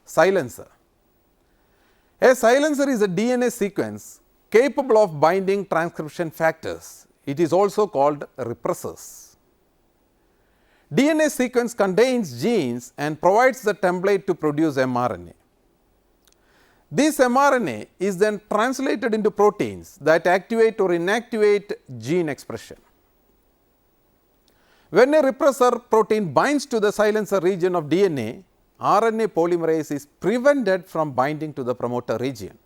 silencer. A silencer is a DNA sequence capable of binding transcription factors. It is also called repressors. DNA sequence contains genes and provides the template to produce mRNA. This mRNA is then translated into proteins that activate or inactivate gene expression. When a repressor protein binds to the silencer region of DNA, RNA polymerase is prevented from binding to the promoter region.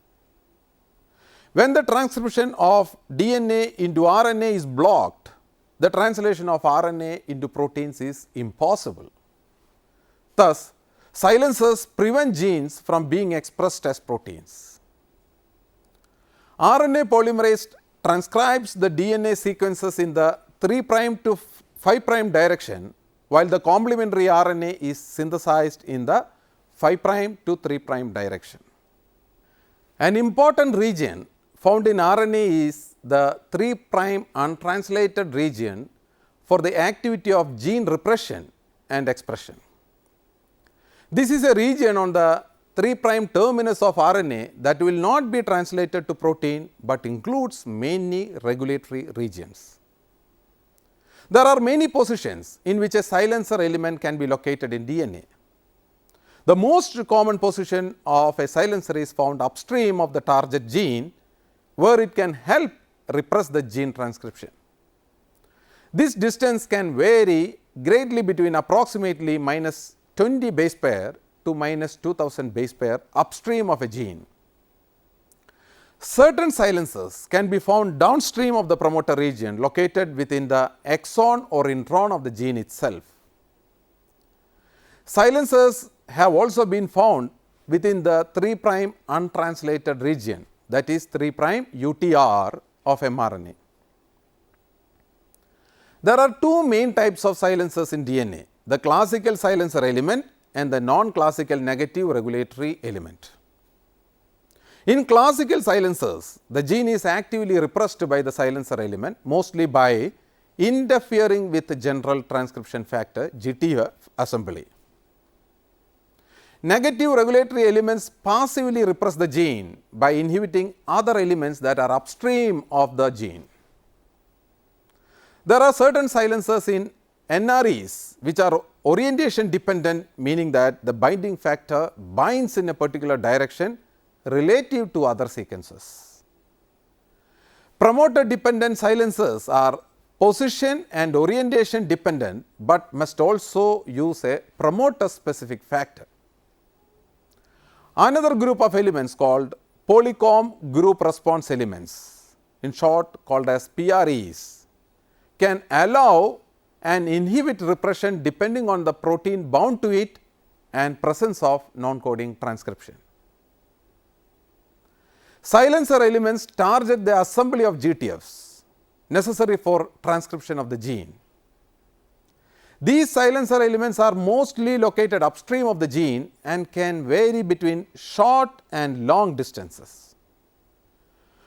When the transcription of DNA into RNA is blocked, the translation of RNA into proteins is impossible. Thus, silencers prevent genes from being expressed as proteins. RNA polymerase transcribes the DNA sequences in the 3' to 5' direction, while the complementary RNA is synthesized in the 5' to 3' direction. An important region found in RNA is the 3' untranslated region for the activity of gene repression and expression. This is a region on the 3' terminus of RNA that will not be translated to protein, but includes many regulatory regions. There are many positions in which a silencer element can be located in DNA. The most common position of a silencer is found upstream of the target gene, where it can help repress the gene transcription. This distance can vary greatly between approximately minus 20 base pair to minus 2000 base pair upstream of a gene. Certain silencers can be found downstream of the promoter region located within the exon or intron of the gene itself. Silencers have also been found within the 3' untranslated region, that is 3' UTR of mRNA. There are two main types of silencers in DNA, the classical silencer element and the non-classical negative regulatory element. In classical silencers, the gene is actively repressed by the silencer element, mostly by interfering with the general transcription factor GTF assembly. Negative regulatory elements passively repress the gene by inhibiting other elements that are upstream of the gene. There are certain silencers in NREs which are orientation dependent, meaning that the binding factor binds in a particular direction relative to other sequences. Promoter dependent silencers are position and orientation dependent, but must also use a promoter specific factor. Another group of elements called polycomb group response elements, in short called as PREs, can allow and inhibit repression depending on the protein bound to it and presence of non-coding transcription. Silencer elements target the assembly of GTFs necessary for transcription of the gene. These silencer elements are mostly located upstream of the gene and can vary between short and long distances.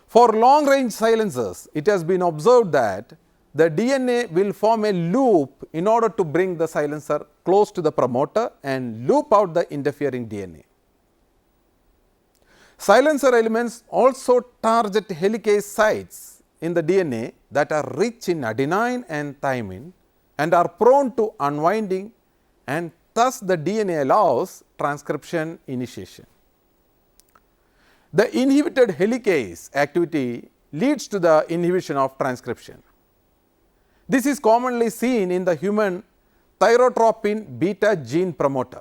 For long range silencers, it has been observed that the DNA will form a loop in order to bring the silencer close to the promoter and loop out the interfering DNA. Silencer elements also target helicase sites in the DNA that are rich in adenine and thymine and are prone to unwinding, and thus the DNA allows transcription initiation. The inhibited helicase activity leads to the inhibition of transcription. This is commonly seen in the human thyrotropin beta gene promoter.